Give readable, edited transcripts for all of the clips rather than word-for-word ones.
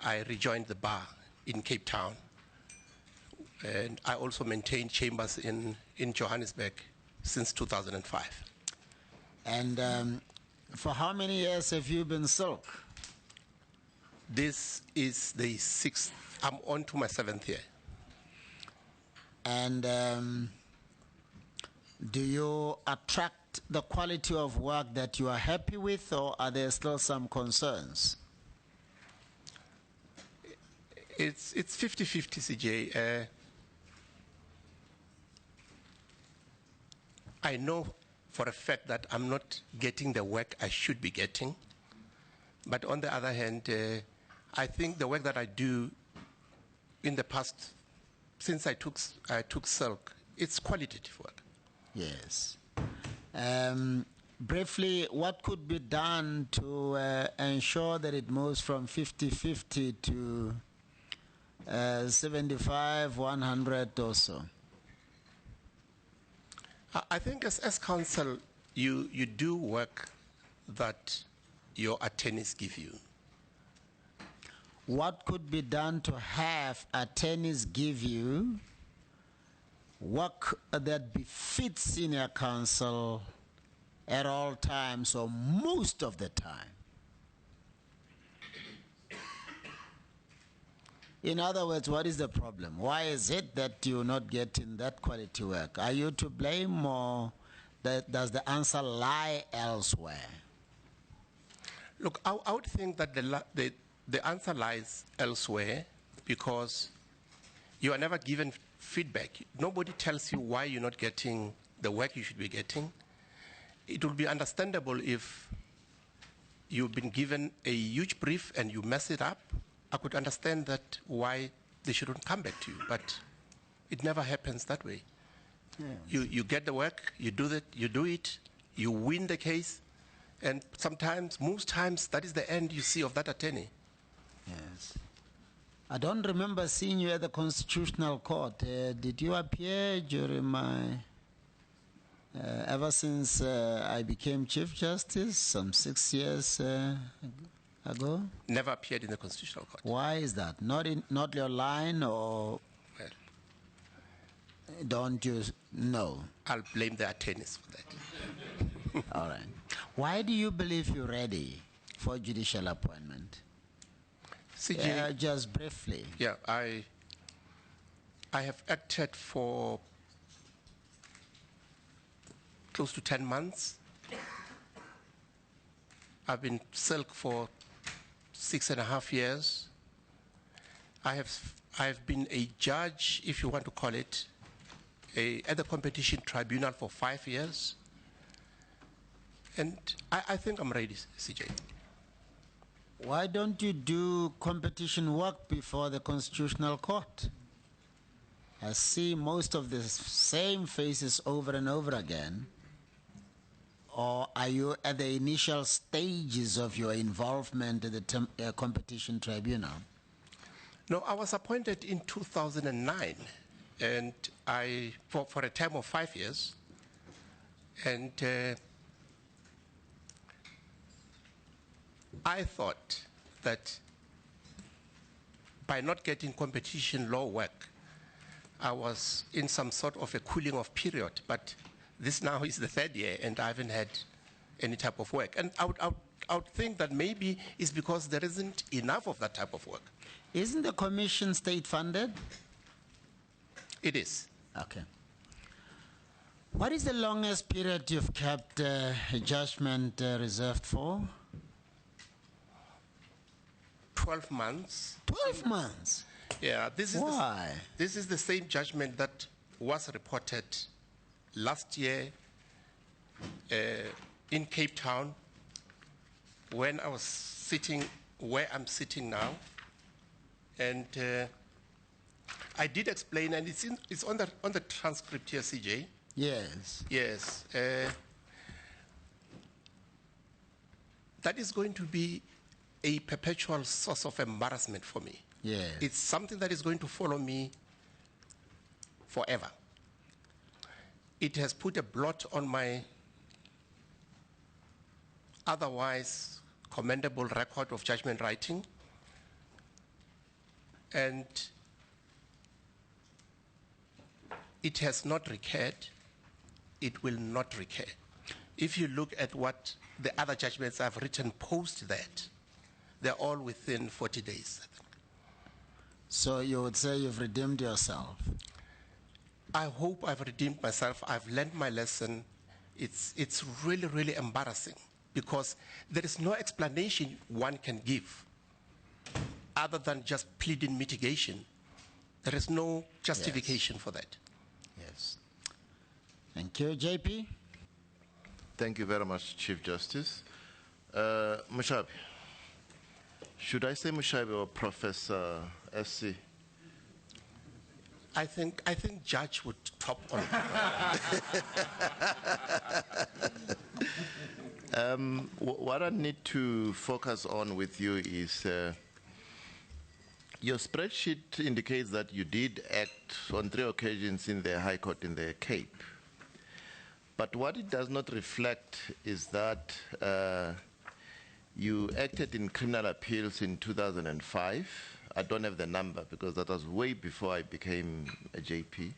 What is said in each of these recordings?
I rejoined the bar in Cape Town. And I also maintained chambers in Johannesburg since 2005. And for how many years have you been silk? This is the 6th, I'm on to my 7th year. And do you attract the quality of work that you are happy with, or are there still some concerns? It's 50-50, CJ. I know for a fact that I'm not getting the work I should be getting. But on the other hand, I think the work that I do in the past, since I took silk, it's qualitative work. Yes. Briefly, what could be done to ensure that it moves from 50-50 to 75-100 or so? I think as counsel, you do work that your attorneys give you. What could be done to have attorneys give you work that befits senior counsel at all times or most of the time? In other words, what is the problem? Why is it that you're not getting that quality work? Are you to blame, or does the answer lie elsewhere? Look, I would think that the answer lies elsewhere, because you are never given feedback. Nobody tells you why you're not getting the work you should be getting. It would be understandable if you've been given a huge brief and you mess it up. I could understand that why they shouldn't come back to you, but it never happens that way. Yes. You get the work, you do it, you win the case, and sometimes, most times, that is the end you see of that attorney. Yes. I don't remember seeing you at the Constitutional Court. Did you appear during my, ever since I became Chief Justice, some 6 years ago? Never appeared in the Constitutional Court. Why is that? Not your line, or well, don't you know? I'll blame the attorneys for that. All right. Why do you believe you're ready for judicial appointment? CJ, just briefly. Yeah, I have acted for close to 10 months. I've been silk for 6.5 years. I have been a judge, if you want to call it, at the competition tribunal for 5 years. And I think I'm ready, CJ. Why don't you do competition work before the Constitutional Court? I see most of the same faces over and over again. Or are you at the initial stages of your involvement at the competition tribunal? No, I was appointed in 2009, and for a term of 5 years. And I thought that by not getting competition law work, I was in some sort of a cooling off period. But this now is the 3rd year, and I haven't had any type of work. And I would think that maybe it's because there isn't enough of that type of work. Isn't the commission state funded? It is. Okay. What is the longest period you've kept a judgment reserved for? 12 months. 12 months? Yeah. Why? This is the same judgment that was reported last year in Cape Town, when I was sitting where I'm sitting now. And I did explain, and it's on the transcript here, CJ. Yes. Yes. That is going to be a perpetual source of embarrassment for me. Yes. It's something that is going to follow me forever. It has put a blot on my otherwise commendable record of judgment writing. and it has not recurred, it will not recur. If you look at what the other judgments I've written post that, they're all within 40 days. So you would say you've redeemed yourself? I hope I've redeemed myself. I've learned my lesson. It's really, really embarrassing because there is no explanation one can give other than just pleading mitigation. There is no justification for that. Yes. Thank you. JP? Thank you very much, Chief Justice. Mushabi. Should I say Mushabi or Professor SC? I think Judge would top on it. What I need to focus on with you is your spreadsheet indicates that you did act on 3 occasions in the High Court in the Cape. But what it does not reflect is that you acted in criminal appeals in 2005. I don't have the number because that was way before I became a JP.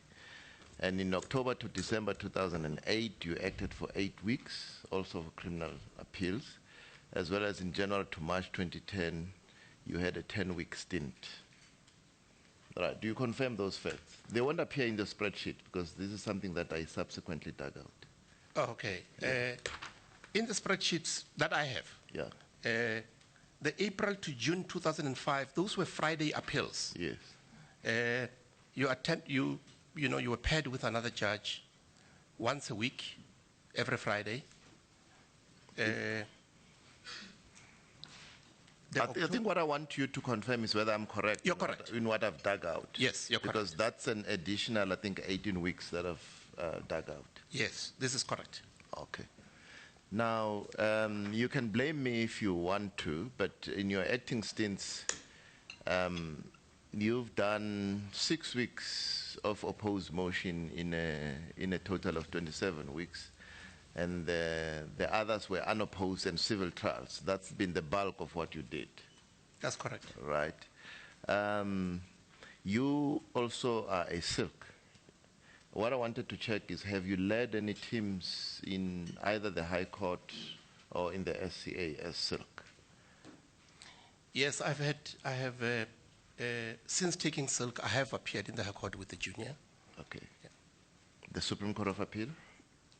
And in October to December 2008, you acted for 8 weeks, also for criminal appeals, as well as in January to March 2010, you had a 10-week stint. All right, do you confirm those facts? They won't appear in the spreadsheet because this is something that I subsequently dug out. Oh, okay. In the spreadsheets that I have, Yeah. The April to June 2005, those were Friday appeals. Yes. You were paired with another judge once a week, every Friday. I think what I want you to confirm is whether I'm correct. You're correct. In what I've dug out. Yes, you're correct. Because that's an additional, I think, 18 weeks that I've dug out. Yes, this is correct. Okay. Now, you can blame me if you want to, but in your acting stints, you've done 6 weeks of opposed motion in a total of 27 weeks, and the others were unopposed and civil trials. That's been the bulk of what you did. That's correct. Right. You also are a silk. What I wanted to check is, have you led any teams in either the High Court or in the SCA as silk? Yes, since taking silk, I have appeared in the High Court with the junior. Okay. Yeah. The Supreme Court of Appeal?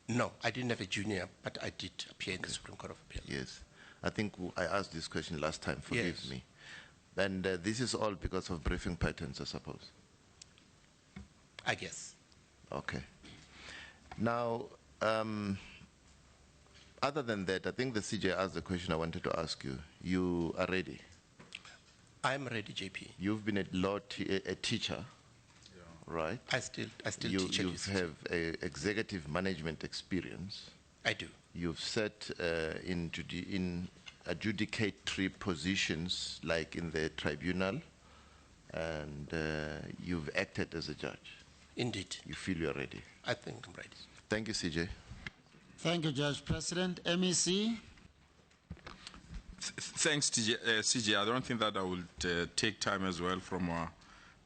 No, I didn't have a junior, but I did appear in the Supreme Court of Appeal. Yes. I think I asked this question last time, forgive me. And this is all because of briefing patterns, I suppose? I guess. Okay. Now, other than that, I think the CJ asked the question I wanted to ask you. You are ready? I'm ready, JP. You've been a teacher, right? I still teach. You have executive management experience. I do. You've sat in adjudicatory positions, like in the tribunal, and you've acted as a judge. Indeed. You feel you're ready? I think I'm ready. Thank you, CJ. Thank you, Judge President. MEC? Thanks, CJ. I don't think that I will take time as well from our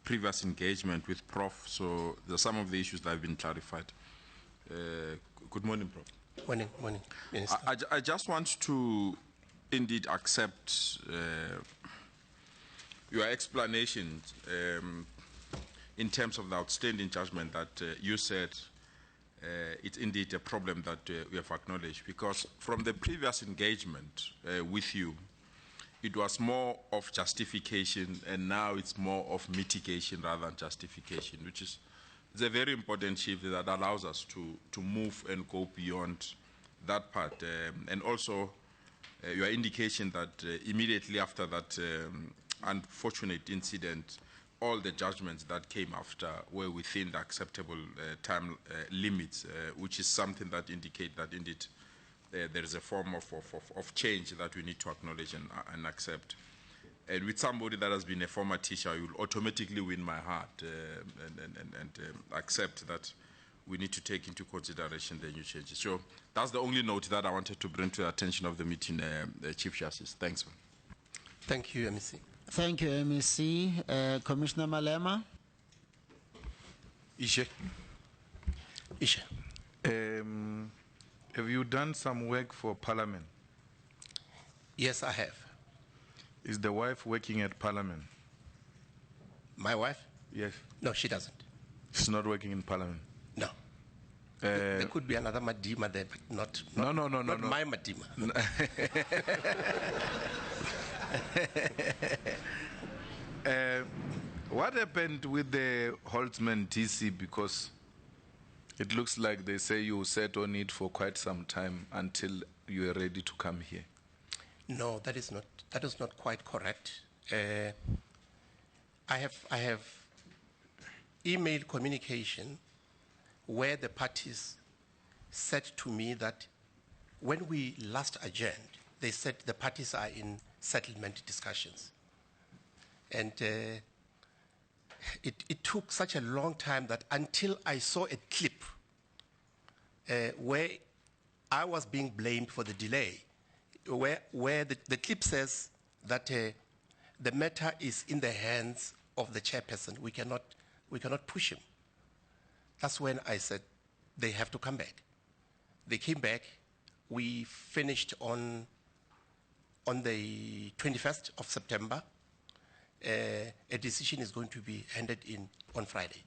previous engagement with Prof. So some of the issues that have been clarified. Good morning, Prof. Morning, Minister. I just want to indeed accept your explanation in terms of the outstanding judgment that you said it's indeed a problem that we have acknowledged, because from the previous engagement with you, it was more of justification, and now it's more of mitigation rather than justification, which is a very important shift that allows us to move and go beyond that part. And also your indication that immediately after that unfortunate incident, all the judgments that came after were within the acceptable time limits, which is something that indicates that indeed there is a form of change that we need to acknowledge and accept. And with somebody that has been a former teacher, you will automatically win my heart and accept that we need to take into consideration the new changes. So that's the only note that I wanted to bring to the attention of the meeting, Chief Justice. Thanks. Thank you, MEC. Thank you, MEC. Commissioner Malema? Ishe, Ishe. have you done some work for Parliament? Yes, I have. Is the wife working at Parliament? My wife? Yes. No, she doesn't. She's not working in Parliament? No. There could be another Madima there, but not No. my Madima. What happened with the Holtzman TC? Because it looks like they say you sat on it for quite some time until you were ready to come here. No, that is not quite correct. I have email communication where the parties said to me that when we last adjourned, they said the parties are in settlement discussions. And it took such a long time that until I saw a clip where I was being blamed for the delay, where the clip says that the matter is in the hands of the chairperson. We cannot push him. That's when I said they have to come back. They came back. We finished on the 21st of September. A decision is going to be handed in on Friday.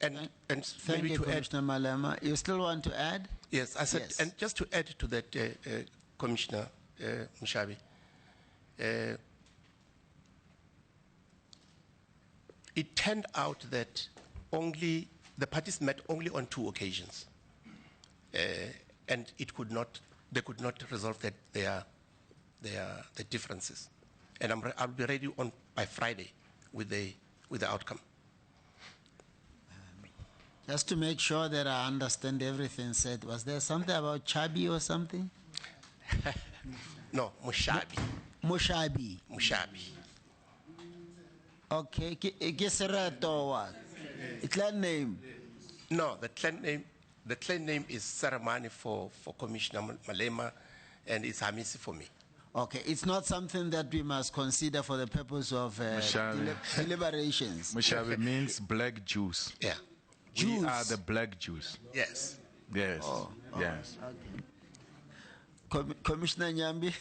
And Thank maybe you, to add, Commissioner Malema. You still want to add? yes, I said, Yes. and just to add to that, Commissioner Mushabi, it turned out that the parties met only on 2 occasions, and they could not resolve their differences. And I'll be ready by Friday with the outcome. Just to make sure that I understand everything said, was there something about Chabi or something? No, Mushabi. Mushabi. Okay, Geserato or what? It's that name. No, the clan name is Saramani for Commissioner Malema, and it's Hamisi for me. Okay, it's not something that we must consider for the purpose of deliberations. Mushabe means black Jews. Yeah. We are the black Jews. Yes. Yes. Yes. Okay. Commissioner Nyambi?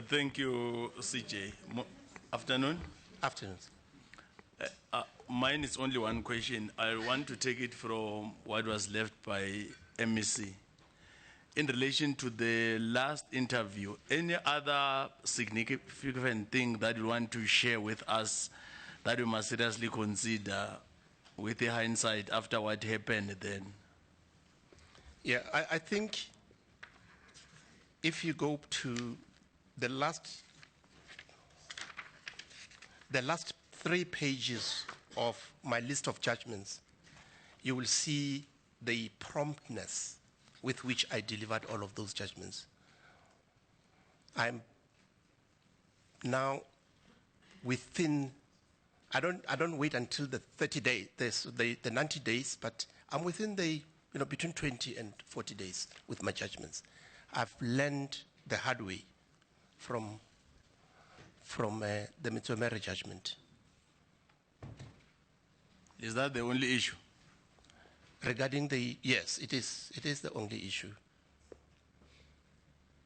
Thank you, CJ. Afternoon. Afternoon. Mine is only one question. I want to take it from what was left by MEC. In relation to the last interview, any other significant thing that you want to share with us that we must seriously consider with the hindsight after what happened then? Yeah, I think if you go to the last 3 pages of my list of judgments, you will see the promptness with which I delivered all of those judgments. I'm now within, I don't wait until the 30 days, the 90 days, but I'm within between 20 and 40 days with my judgments. I've learned the hard way from the Mitsomere judgment. Is that the only issue? Regarding yes, it is the only issue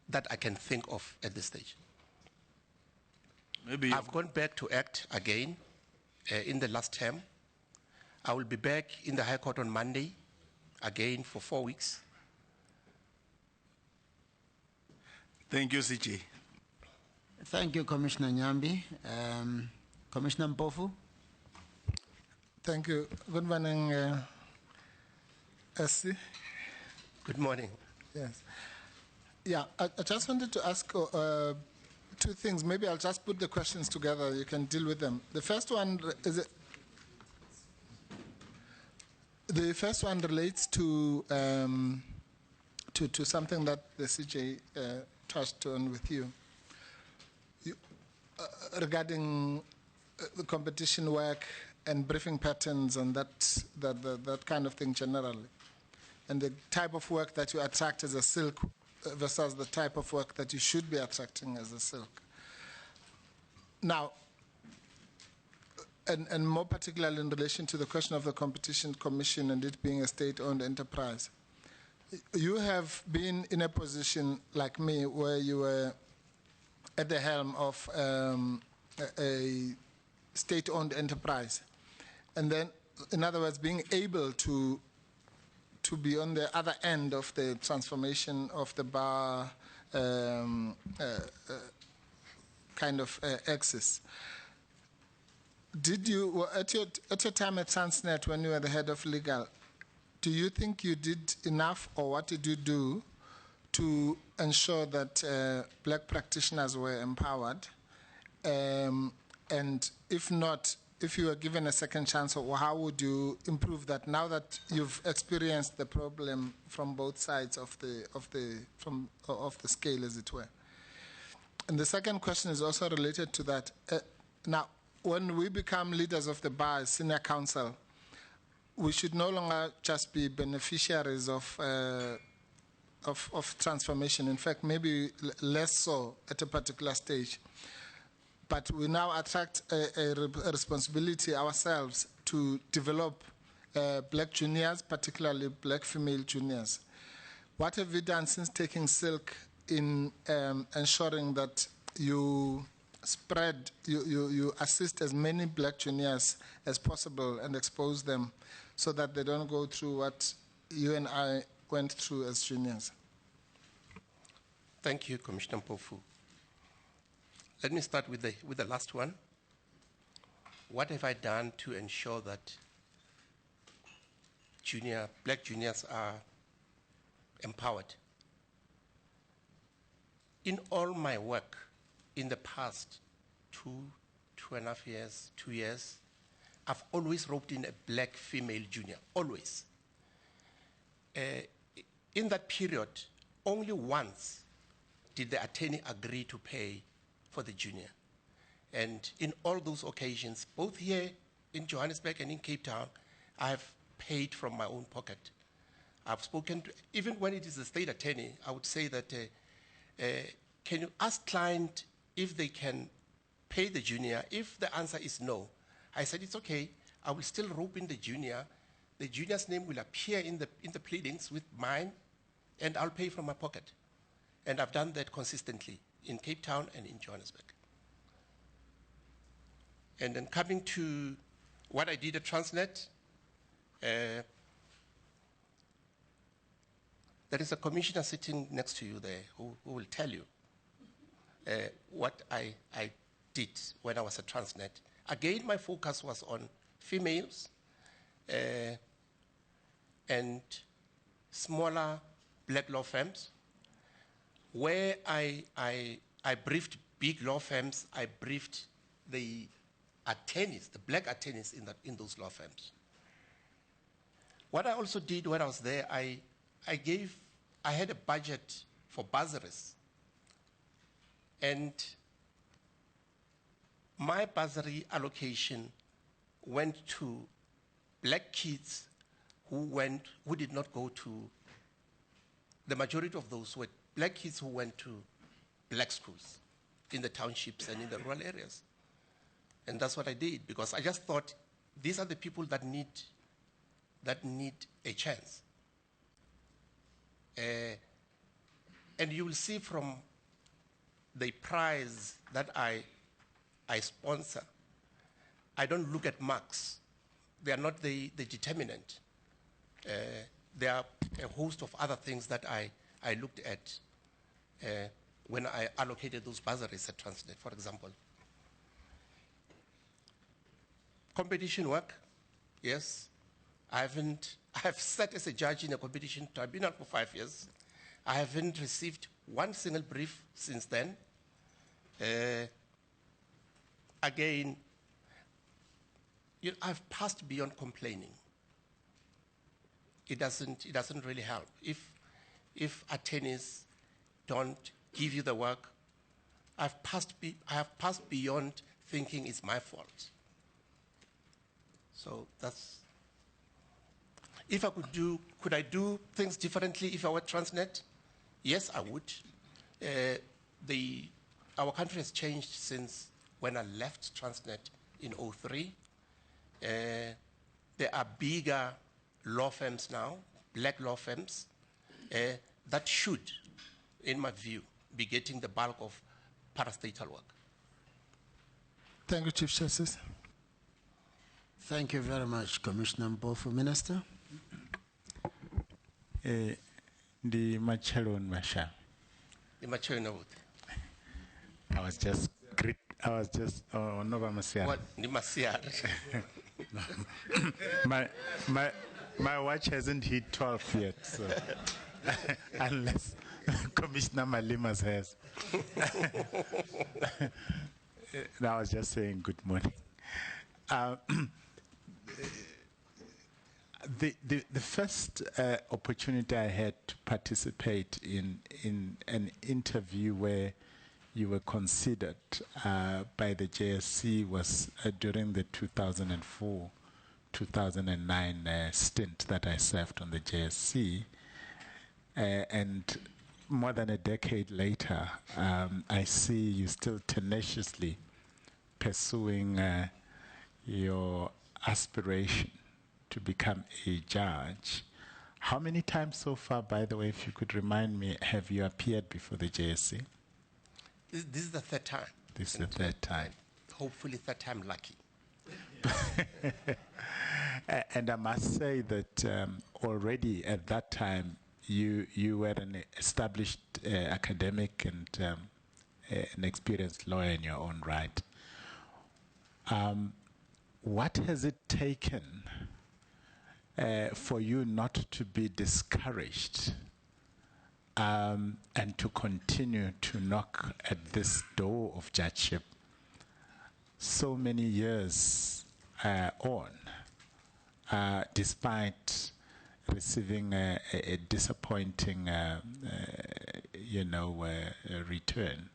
that I can think of at this stage. Maybe I've gone back to act again in the last term. I will be back in the High Court on Monday again for 4 weeks. Thank you, CJ. Thank you, Commissioner Nyambi. Commissioner Mpofu? Thank you. Good morning, SC. Good morning. Yes. Yeah, I just wanted to ask 2 things. Maybe I'll just put the questions together. You can deal with them. The first one relates to something that the CJ touched on with you regarding the competition work and briefing patterns and that kind of thing generally, and the type of work that you attract as a silk versus the type of work that you should be attracting as a silk. Now, and more particularly in relation to the question of the Competition Commission and it being a state-owned enterprise, you have been in a position like me where you were at the helm of a state-owned enterprise. And then, in other words, being able to be on the other end of the transformation of the bar kind of axis. Did you, at your time at Transnet when you were the head of legal, do you think you did enough, or what did you do to ensure that black practitioners were empowered? And if not, if you were given a second chance, how would you improve that now that you've experienced the problem from both sides of the scale, as it were? And the second question is also related to that. Now, when we become leaders of the bar, senior counsel, we should no longer just be beneficiaries of transformation. In fact, maybe less so at a particular stage. But we now attract a responsibility ourselves to develop black juniors, particularly black female juniors. What have you done since taking silk in ensuring that you spread, you assist as many black juniors as possible and expose them so that they don't go through what you and I went through as juniors? Thank you, Commissioner Mpofu. Let me start with the last one. What have I done to ensure that black juniors are empowered? In all my work in the past 2.5 years, 2 years, I've always roped in a black female junior, always. In that period, only once did the attorney agree to pay for the junior. And in all those occasions, both here in Johannesburg and in Cape Town, I have paid from my own pocket. I've spoken to, even when it is a state attorney, I would say that, can you ask client if they can pay the junior? If the answer is no, I said, it's okay, I will still rope in the junior. The junior's name will appear in the pleadings with mine, and I'll pay from my pocket. And I've done that consistently in Cape Town and in Johannesburg. And then coming to what I did at Transnet, there is a commissioner sitting next to you there who will tell you what I did when I was at Transnet. Again, my focus was on females and smaller black law firms. Where I briefed big law firms, I briefed the attorneys, the black attorneys in those law firms. What I also did when I was there, I had a budget for bursaries. And my bursary allocation went to black kids who did not go to, the majority of those were black kids who went to black schools in the townships and in the rural areas. And that's what I did, because I just thought these are the people that need a chance. And you will see from the prize that I sponsor, I don't look at marks. They are not the determinant. There are a host of other things that I looked at when I allocated those bursaries at Transnet, for example. Competition work, yes. I have sat as a judge in a competition tribunal for 5 years. I haven't received one single brief since then. Again, I've passed beyond complaining. It doesn't really help. If attorneys don't give you the work, I have passed beyond thinking it's my fault. So that's, if I could I do things differently if I were Transnet? Yes, I would. Our country has changed since when I left Transnet in 03. There are bigger law firms now, black law firms, that should, in my view, be getting the bulk of parastatal work. Thank you, Chief Justice. Thank you very much, Commissioner Mpofu. Minister? The Machelon Masha. The mature I was just Nova Masia. what? The Masiar. My watch hasn't hit 12 yet, so unless Commissioner Malima's has. No, I was just saying good morning. The first opportunity I had to participate in an interview where you were considered by the JSC was during the 2004-2009 stint that I served on the JSC. And more than a decade later, I see you still tenaciously pursuing your aspiration to become a judge. How many times so far, by the way, if you could remind me, have you appeared before the JSC? This is the third time. This is the third time. Hopefully third time lucky. And I must say that already at that time, you were an established academic and an experienced lawyer in your own right. What has it taken for you not to be discouraged and to continue to knock at this door of judgeship so many years on, despite receiving a disappointing, return?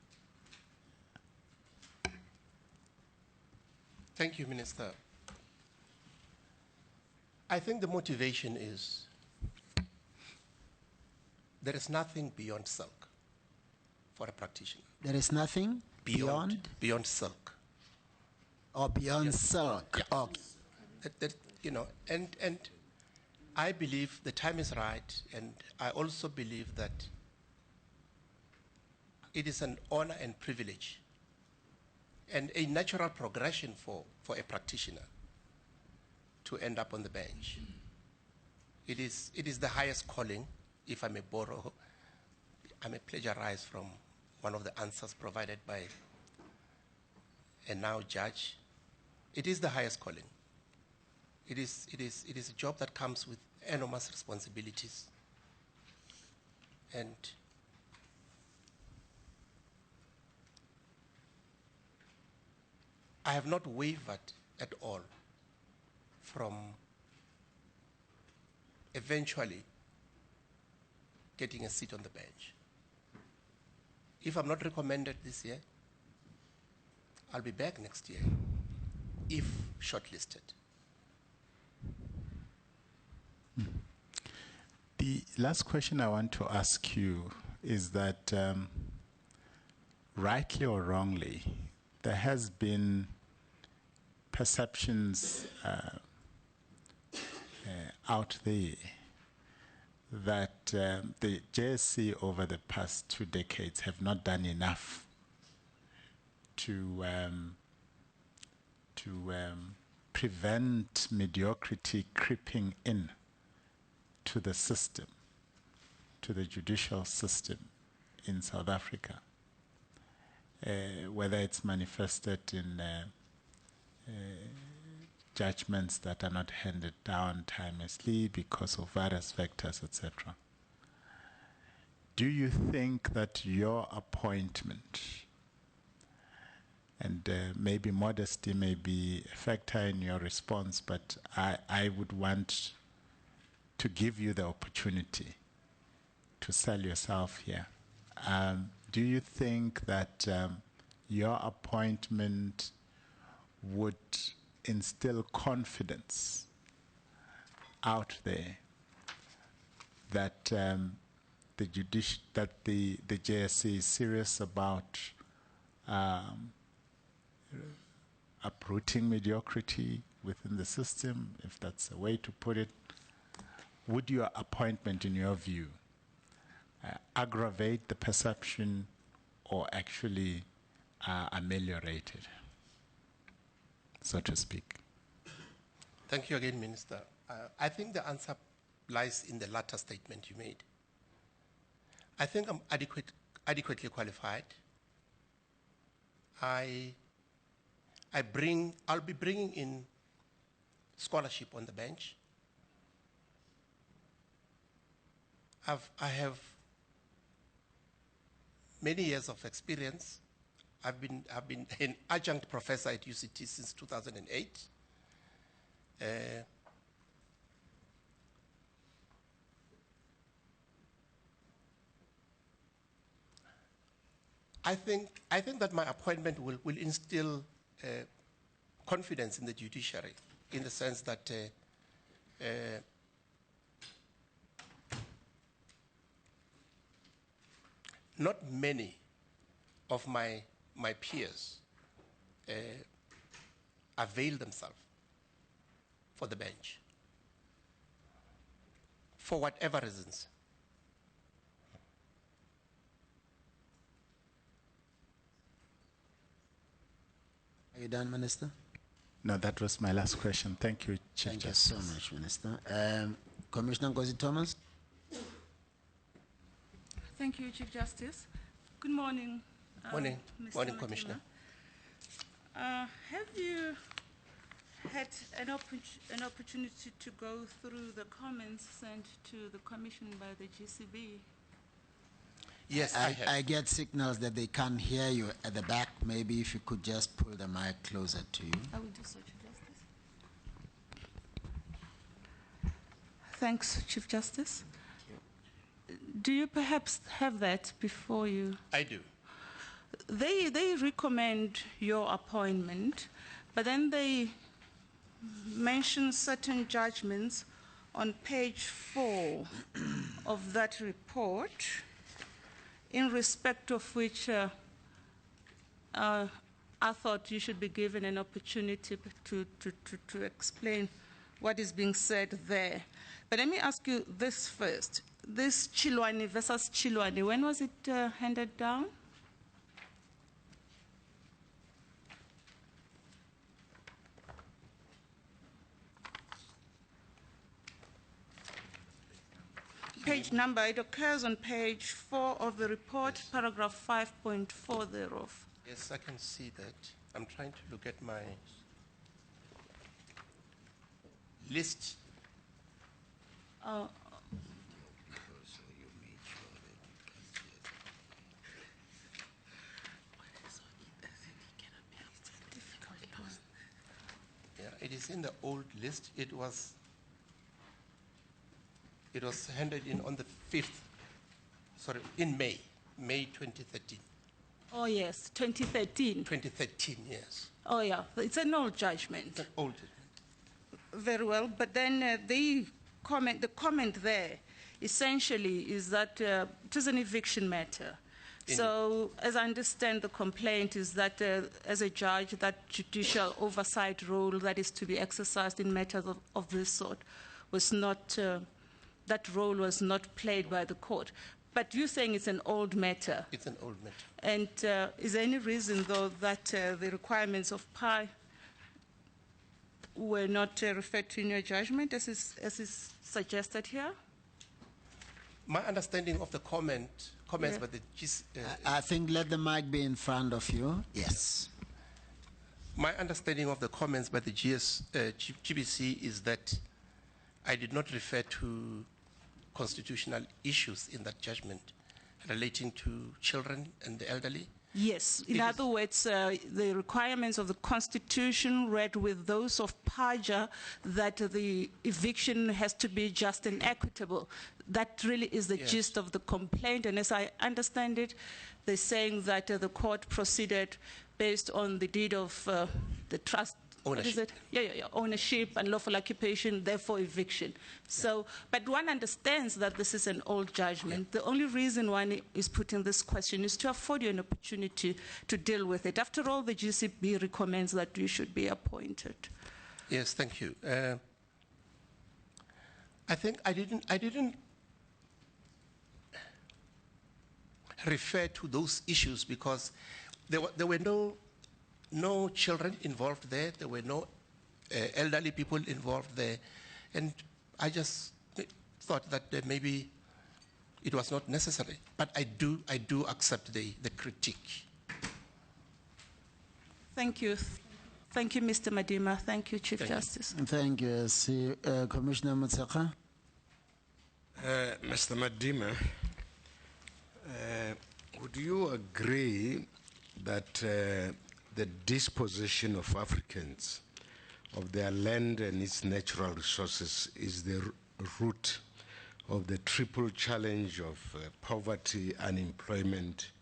Thank you, Minister. I think the motivation is there is nothing beyond silk for a practitioner. There is nothing beyond silk. or beyond silk. Yeah. Okay. And I believe the time is right, and I also believe that it is an honor and privilege and a natural progression for a practitioner to end up on the bench. It is the highest calling, if I may borrow, I may plagiarize from one of the answers provided by a now judge. It is the highest calling. It is a job that comes with enormous responsibilities. And I have not wavered at all from eventually getting a seat on the bench. If I'm not recommended this year, I'll be back next year, if shortlisted. The last question I want to ask you is that, rightly or wrongly, there has been perceptions out there that the JSC over the past 2 decades have not done enough to prevent mediocrity creeping in to the system, to the judicial system in South Africa, whether it's manifested in judgments that are not handed down timelessly because of various factors, etc. Do you think that your appointment, and maybe modesty may be a factor in your response, but I would want to give you the opportunity to sell yourself here. Do you think that your appointment would instill confidence out there that the JSC is serious about uprooting mediocrity within the system, if that's a way to put it, would your appointment, in your view, aggravate the perception or actually ameliorate it, so to speak? Thank you again, Minister. I think the answer lies in the latter statement you made. I think I'm adequately qualified. I'll be bringing in scholarship on the bench. I have many years of experience. I've been an adjunct professor at UCT since 2008. I think that my appointment will instill confidence in the judiciary, in the sense that not many of my peers avail themselves for the bench, for whatever reasons. Are you done, Minister? No, that was my last question. Thank you, Chief Thank Justice. you so much, Minister. Commissioner Ngozi Thomas. Thank you, Chief Justice. Good morning. Morning. Mr. Morning, Madima. Commissioner. Have you had an opportunity to go through the comments sent to the Commission by the GCB? Yes, I have. I get signals that they can't hear you at the back. Maybe if you could just pull the mic closer to you. I will do so, Chief Justice. Thanks, Chief Justice. Do you perhaps have that before you? I do. They recommend your appointment, but then they mention certain judgments on page 4 of that report, in respect of which I thought you should be given an opportunity to explain what is being said there. But let me ask you this first. This Chilwani versus Chilwani, when was it handed down? Page number, it occurs on page 4 of the report, yes. Paragraph 5.4 thereof. Yes, I can see that. I'm trying to look at my list. Yeah, it is in the old list. It was handed in on the 5th, sorry, in May 2013. Oh, yes, 2013. 2013, yes. Oh, yeah, it's an old judgment. It's an old judgment. Very well, but then the comment there essentially is that it is an eviction matter. Indeed. So, as I understand, the complaint is that as a judge, that judicial oversight role that is to be exercised in matters of this sort was not, that role was not played by the court. But you're saying it's an old matter. It's an old matter. And is there any reason, though, that the requirements of PI were not referred to in your judgment, as is suggested here? My understanding of the comments Yeah. by the I think let the mic be in front of you. Yes. my understanding of the comments by the GBC is that I did not refer to constitutional issues in that judgment relating to children and the elderly. Yes. In other words, the requirements of the Constitution read with those of PAJA, that the eviction has to be just and equitable. That really is the gist of the complaint. And as I understand it, they're saying that the court proceeded based on the deed of the trust What is Ownership. it? Yeah. Ownership, unlawful occupation, therefore eviction. So, but one understands that this is an old judgment. The only reason one is putting this question is to afford you an opportunity to deal with it. After all, the GCB recommends that you should be appointed. Yes, thank you. I think I didn't refer to those issues because there were no children involved there. There were no elderly people involved there, and I just thought that maybe it was not necessary. But I do accept the critique. Thank you. Thank you, Mr. Madima. Thank you, Chief Justice. Thank you. See, Commissioner Mutsaka. Mr. Madima, would you agree that the disposition of Africans of their land and its natural resources is the root of the triple challenge of poverty, unemployment,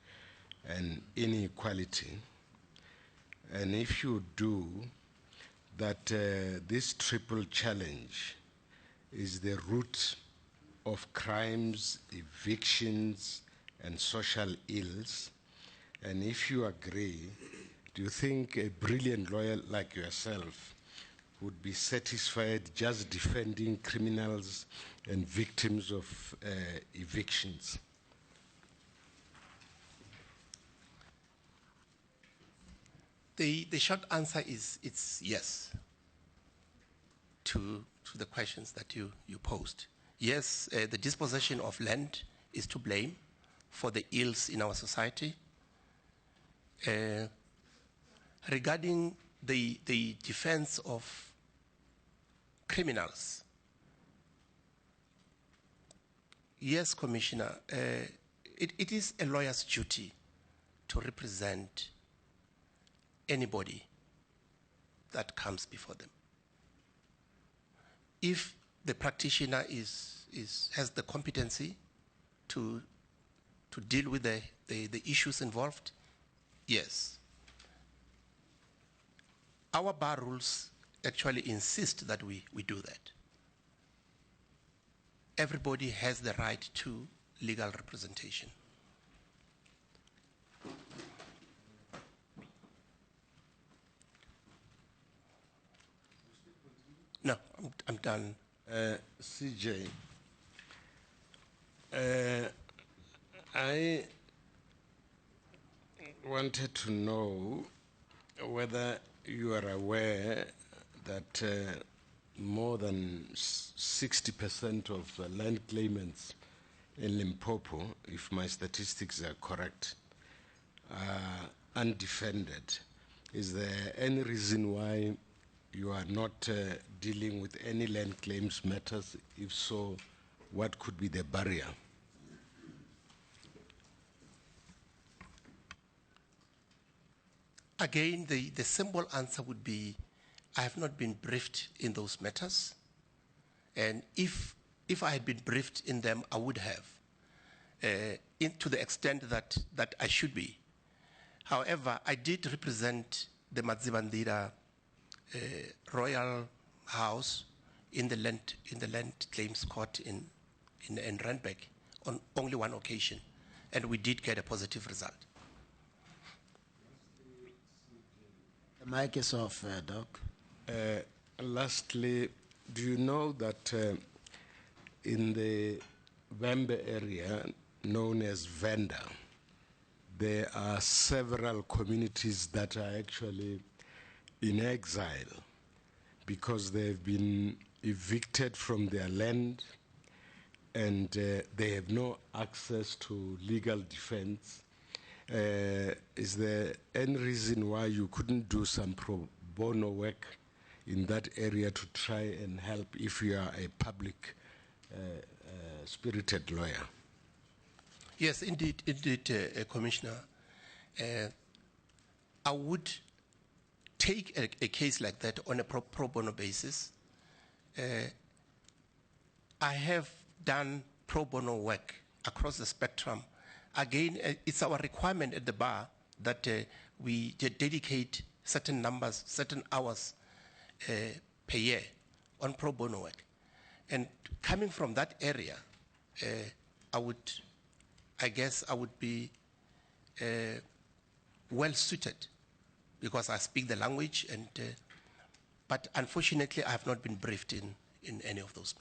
and inequality? And if you do, that this triple challenge is the root of crimes, evictions, and social ills, and if you agree, do you think a brilliant lawyer like yourself would be satisfied just defending criminals and victims of evictions? The short answer is it's yes to the questions that you posed. Yes, the dispossession of land is to blame for the ills in our society. Regarding the defense of criminals, yes, Commissioner, it is a lawyer's duty to represent anybody that comes before them. If the practitioner has the competency to deal with the issues involved, yes. Our bar rules actually insist that we do that. Everybody has the right to legal representation. No, I'm done. CJ, I wanted to know whether you are aware that more than 60% of land claimants in Limpopo, if my statistics are correct, are undefended. Is there any reason why you are not dealing with any land claims matters? If so, what could be the barrier? Again, the simple answer would be, I have not been briefed in those matters. And if I had been briefed in them, I would have, to the extent that I should be. However, I did represent the Madima Royal House in the land claims court in Randburg on only one occasion, and we did get a positive result. The mic is off, Doc. Lastly, do you know that in the Vembe area known as Venda, there are several communities that are actually in exile because they've been evicted from their land and they have no access to legal defense. Is there any reason why you couldn't do some pro bono work in that area to try and help if you are a public spirited lawyer? Yes, indeed, Commissioner. I would take a case like that on a pro bono basis. I have done pro bono work across the spectrum. Again, it's our requirement at the bar that we dedicate certain numbers, certain hours per year on pro bono work. And coming from that area, I guess I would be well suited because I speak the language, and but unfortunately I have not been briefed in any of those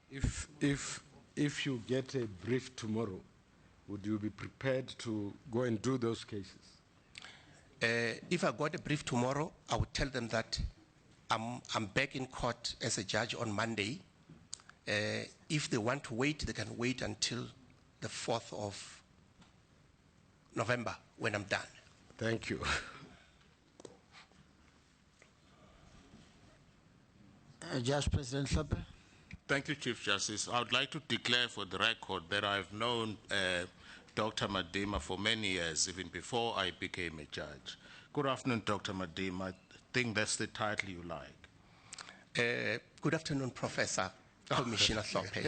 matters. If you get a brief tomorrow, would you be prepared to go and do those cases? If I got a brief tomorrow, I would tell them that I'm back in court as a judge on Monday. If they want to wait, they can wait until the 4th of November when I'm done. Thank you. Judge President Hlophe. Thank you, Chief Justice. I would like to declare for the record that I've known Dr. Madima for many years, even before I became a judge. Good afternoon, Dr. Madima. I think that's the title you like. Good afternoon, Professor Commissioner Hlophe.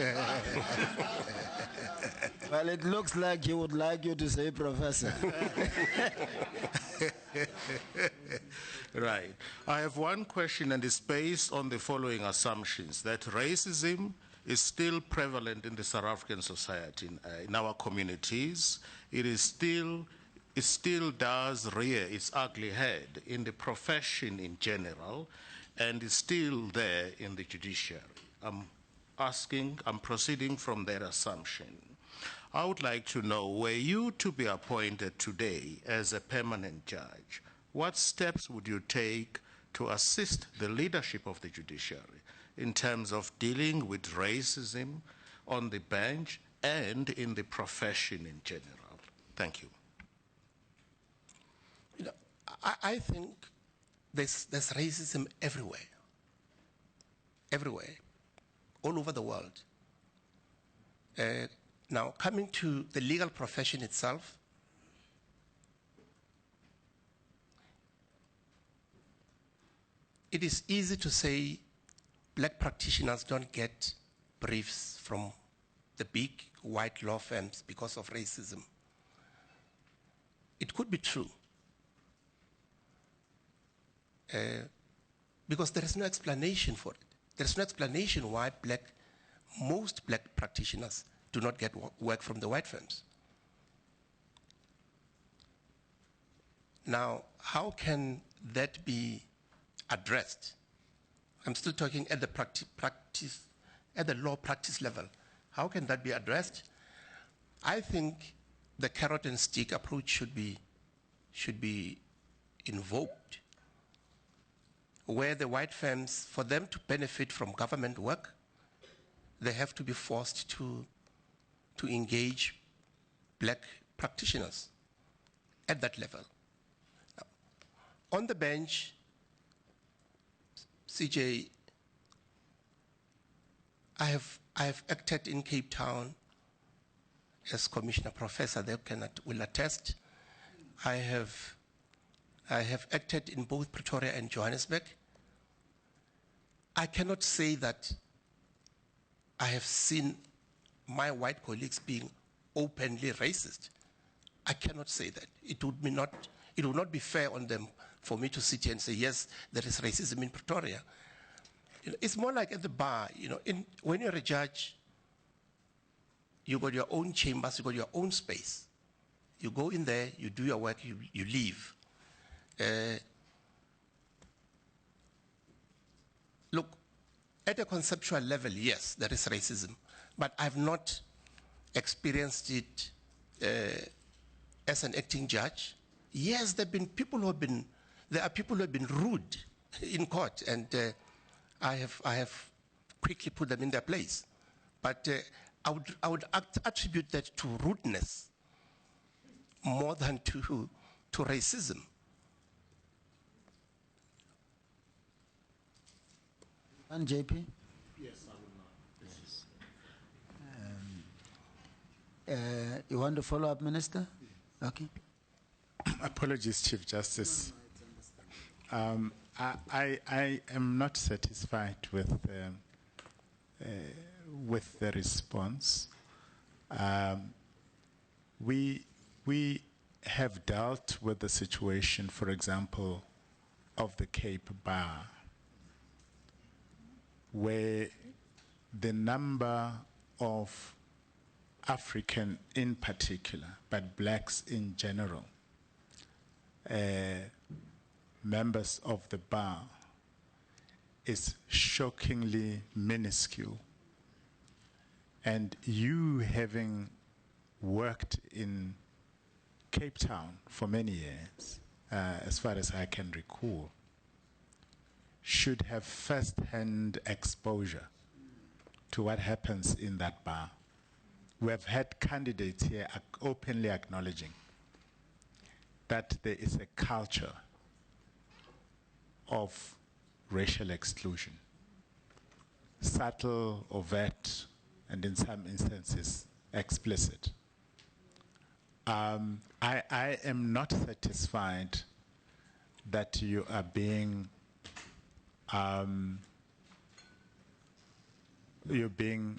Well, it looks like he would like you to say professor. Right. I have one question, and it's based on the following assumptions: that racism is still prevalent in the South African society, in our communities. It still does rear its ugly head in the profession in general, and is still there in the judiciary. I'm proceeding from that assumption. I would like to know, were you to be appointed today as a permanent judge, what steps would you take to assist the leadership of the judiciary in terms of dealing with racism on the bench and in the profession in general? Thank you. You know, I think there's racism everywhere, all over the world. Now, coming to the legal profession itself, it is easy to say black practitioners don't get briefs from the big white law firms because of racism. It could be true, because there is no explanation for it. There is no explanation why most black practitioners do not get work from the white firms. Now, how can that be addressed? I'm still talking at the law practice level. How can that be addressed? I think the carrot and stick approach should be invoked, where the white firms, for them to benefit from government work, they have to be forced to engage black practitioners at that level. Now, on the bench, CJ, I have acted in Cape Town as Commissioner Professor. They will attest. I have acted in both Pretoria and Johannesburg. I cannot say that I have seen my white colleagues being openly racist. I cannot say that. It would not be fair on them for me to sit here and say, yes, there is racism in Pretoria. You know, it's more like at the bar. You know, when you're a judge, you got your own chambers, you got your own space. You go in there, you do your work, you leave. Look, at a conceptual level, yes, there is racism, but I've not experienced it as an acting judge. Yes, there are people who have been rude in court, and I have quickly put them in their place. But I would attribute that to rudeness more than to racism. And JP? Yes, I will not. Yes. You want to follow up, Minister? Okay. Apologies, Chief Justice. I am not satisfied with the response. We have dealt with the situation, for example, of the Cape Bar, where the number of African in particular, but blacks in general, members of the bar is shockingly minuscule. And you, having worked in Cape Town for many years, as far as I can recall, should have first-hand exposure to what happens in that bar. We have had candidates here openly acknowledging that there is a culture of racial exclusion, subtle, overt, and in some instances, explicit. I am not satisfied that you are being, you're being,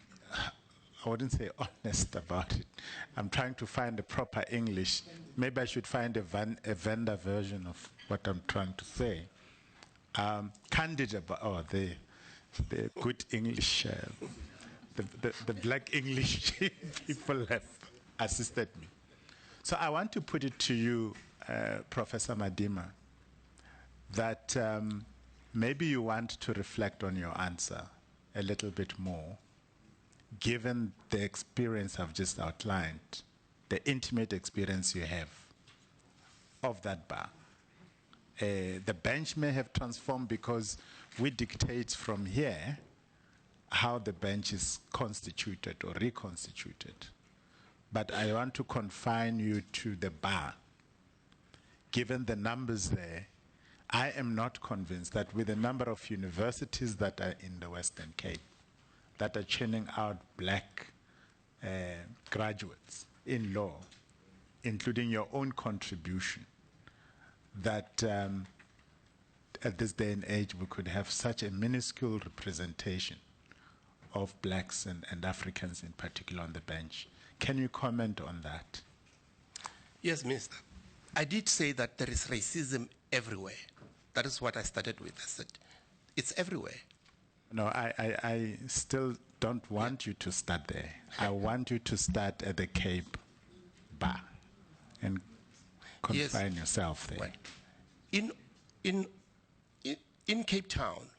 I wouldn't say honest about it. I'm trying to find the proper English. Maybe I should find a vendor version of what I'm trying to say. Candid about, the good English, the black English people have assisted me. So I want to put it to you, Professor Madima, that maybe you want to reflect on your answer a little bit more, given the experience I've just outlined, the intimate experience you have of that bar. The bench may have transformed because we dictate from here how the bench is constituted or reconstituted. But I want to confine you to the bar. Given the numbers there, I am not convinced that with the number of universities that are in the Western Cape, that are churning out black graduates in law, including your own contribution, that at this day and age we could have such a minuscule representation of blacks and Africans in particular on the bench. Can you comment on that? Yes, Minister. I did say that there is racism everywhere. That is what I started with. I said, it's everywhere. No, I still don't want you to start there. I want you to start at the Cape Bar and confine yourself there. Right. In Cape Town,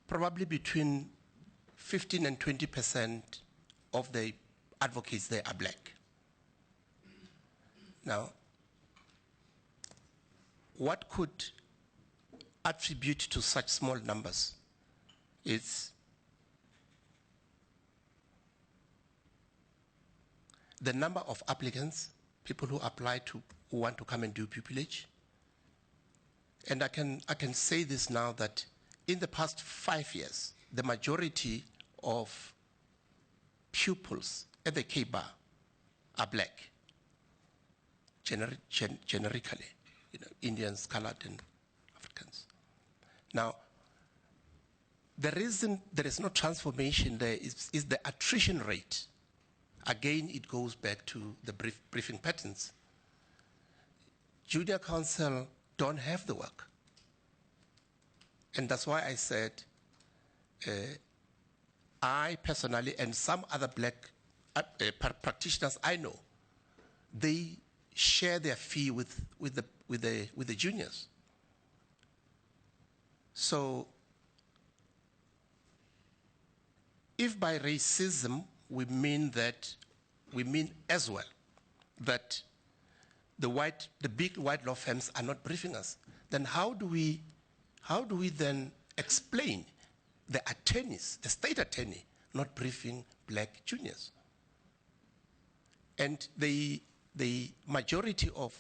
probably between 15 and 20% of the advocates there are black. Now, what could attribute to such small numbers is the number of applicants, people who apply to, who want to come and do pupillage. And I can say this now that in the past 5 years, the majority of pupils at the Cape Bar are black, generically, you know, Indians, colored, and Africans. Now, the reason there is no transformation there is the attrition rate. Again, it goes back to the briefing patterns. Junior counsel don't have the work. And that's why I said, I personally and some other black practitioners I know, they share their fee with the juniors. So if by racism we mean as well that the big white law firms are not briefing us, then how do we then explain the attorneys, the state attorney, not briefing black juniors? And the majority of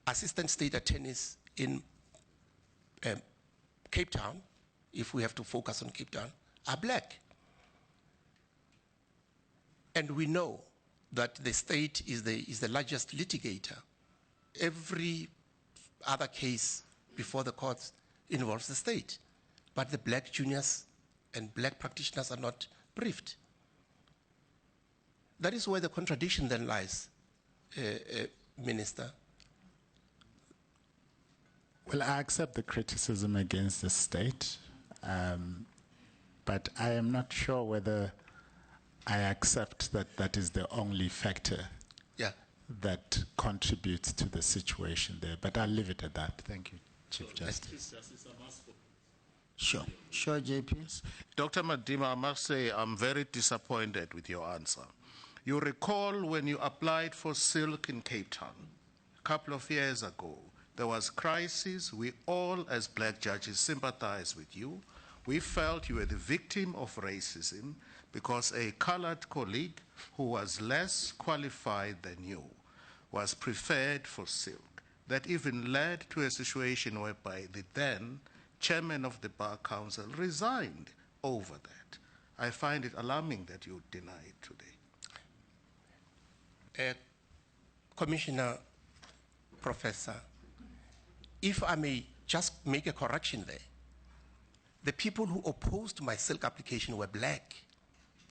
assistant state attorneys in Cape Town, if we have to focus on Cape Town, are black. And we know that the state is the largest litigator. Every other case before the courts involves the state. But the black juniors and black practitioners are not briefed. That is where the contradiction then lies, Minister. Well, I accept the criticism against the state, but I am not sure whether I accept that that is the only factor that contributes to the situation there. But I'll leave it at that. Thank you, Chief Justice. Sure, JP. Dr. Madima, I must say I'm very disappointed with your answer. You recall when you applied for silk in Cape Town a couple of years ago, there was crisis. We all, as black judges, sympathized with you. We felt you were the victim of racism because a colored colleague who was less qualified than you was preferred for silk. That even led to a situation whereby the then chairman of the Bar Council resigned over that. I find it alarming that you deny it today. Commissioner, Professor, if I may just make a correction there, the people who opposed my silk application were black.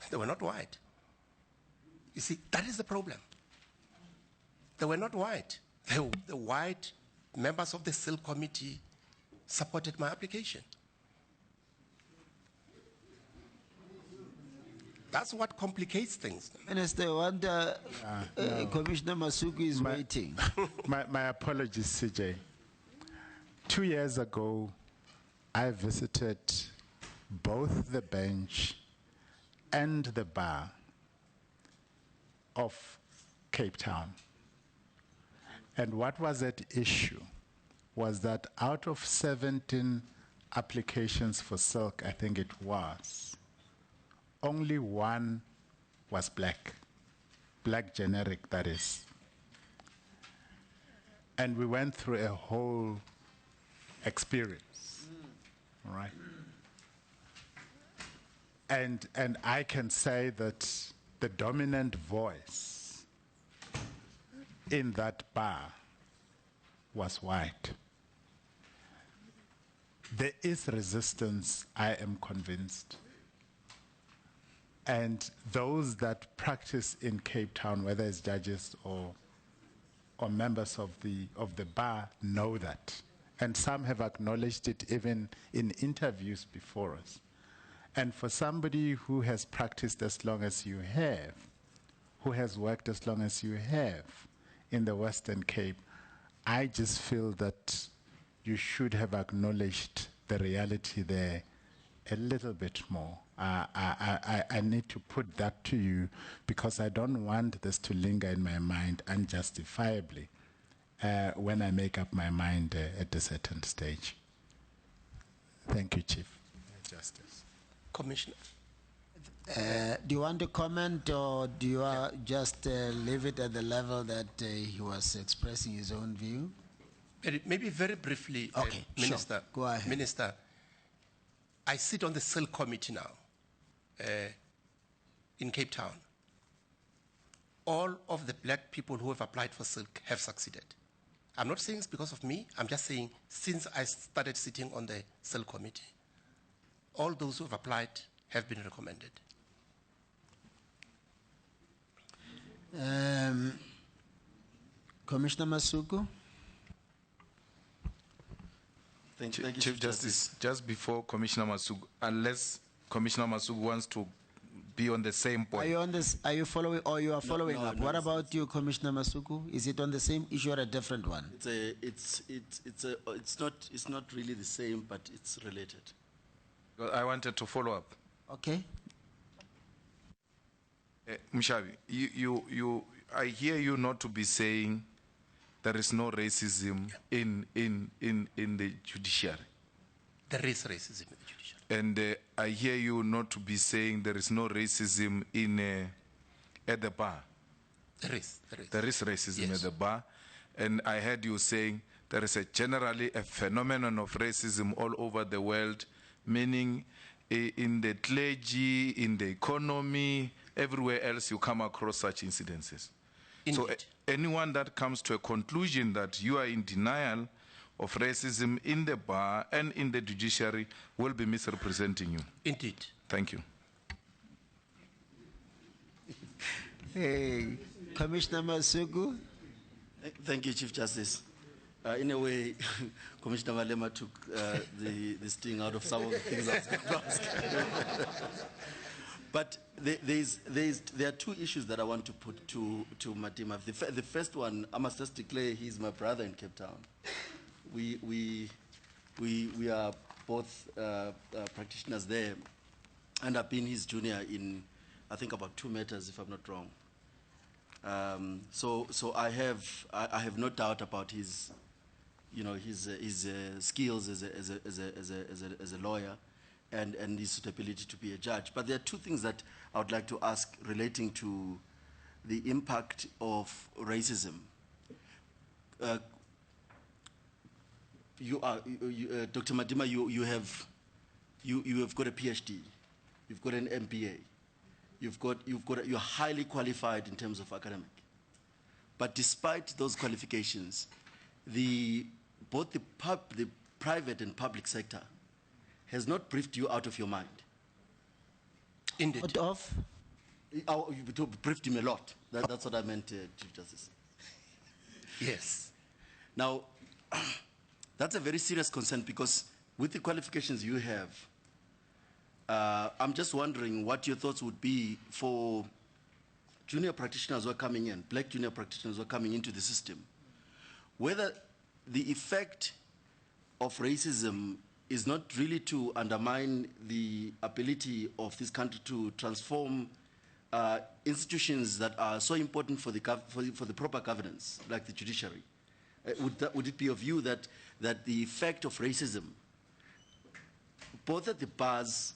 They were not white. You see, that is the problem. They were not white. The white members of the silk committee supported my application. That's what complicates things. Minister, I wonder, Commissioner Masuku is waiting. My apologies, CJ. 2 years ago, I visited both the bench and the bar of Cape Town. And what was at issue was that out of 17 applications for silk, I think it was, only one was black generic, that is. And we went through a whole experience, right? And I can say that the dominant voice in that bar was white. There is resistance, I am convinced. And those that practice in Cape Town, whether it's judges or members of the bar, know that. And some have acknowledged it even in interviews before us. And for somebody who has practiced as long as you have, who has worked as long as you have in the Western Cape, I just feel that you should have acknowledged the reality there a little bit more. I need to put that to you because I don't want this to linger in my mind unjustifiably when I make up my mind at a certain stage. Thank you, Chief Justice. Commissioner. Do you want to comment, or do you just leave it at the level that he was expressing his own view? Maybe very briefly, okay, Minister. Sure. Go ahead. Minister, I sit on the silk committee now in Cape Town. All of the black people who have applied for silk have succeeded. I'm not saying it's because of me. I'm just saying since I started sitting on the silk committee, all those who have applied have been recommended. Commissioner Masuku? Thank you, Chief Justice. Just before Commissioner Masuku, unless Commissioner Masuku wants to be on the same point. Are you on this? Are you following, or you are following up? What about you, Commissioner Masuku? Is it on the same issue or a different one? It's not really the same, but it's related. I wanted to follow up. Okay. Mshavi, I hear you not to be saying there is no racism in the judiciary. There is racism in the judiciary. And I hear you not to be saying there is no racism at the bar. There is. There is racism at the bar. And I heard you saying there is generally a phenomenon of racism all over the world, meaning in the clergy, in the economy, everywhere else you come across such incidences. Indeed. So anyone that comes to a conclusion that you are in denial of racism in the bar and in the judiciary will be misrepresenting you. Indeed. Thank you. Hey, Commissioner Masuku. Thank you, Chief Justice. In a way, Commissioner Malema took the sting out of some of the things I was going to ask. But there are two issues that I want to put to Madima. The first one, I must just declare he's my brother in Cape Town. We are both practitioners there, and I've been his junior in, I think, about 2 matters, if I'm not wrong. So I have no doubt about his, his skills as a lawyer, and his suitability to be a judge. But there are two things that I would like to ask relating to the impact of racism. Dr. Madima, you have got a PhD, you've got an MBA, you're highly qualified in terms of academic. But despite those qualifications, both the private and public sector has not briefed you out of your mind. Indeed. Out of? You briefed him a lot. That's what I meant, Chief Justice. Yes. Now, that's a very serious concern, because with the qualifications you have, I'm just wondering what your thoughts would be for junior practitioners who are coming in, black junior practitioners who are coming into the system, whether the effect of racism is not really to undermine the ability of this country to transform institutions that are so important for the proper governance, like the judiciary. Would it be of view that the effect of racism, both at the bars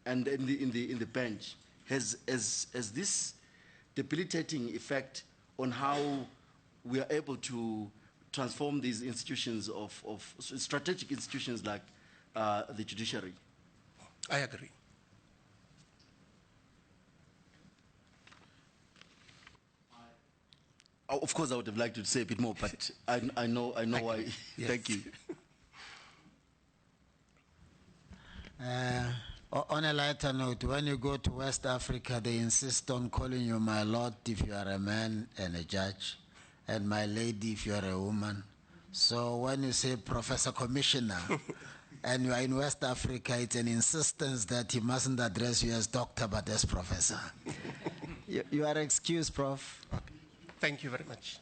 and in the bench, has this debilitating effect on how we are able to transform these institutions of strategic institutions like the judiciary? I agree. Of course, I would have liked to say a bit more, but I know why. Yes. Thank you. On a lighter note, when you go to West Africa, they insist on calling you my lord if you are a man and a judge, and my lady if you are a woman. So when you say Professor Commissioner, and you are in West Africa, it's an insistence that he mustn't address you as doctor, but as professor. You are excused, Prof. Okay. Thank you very much.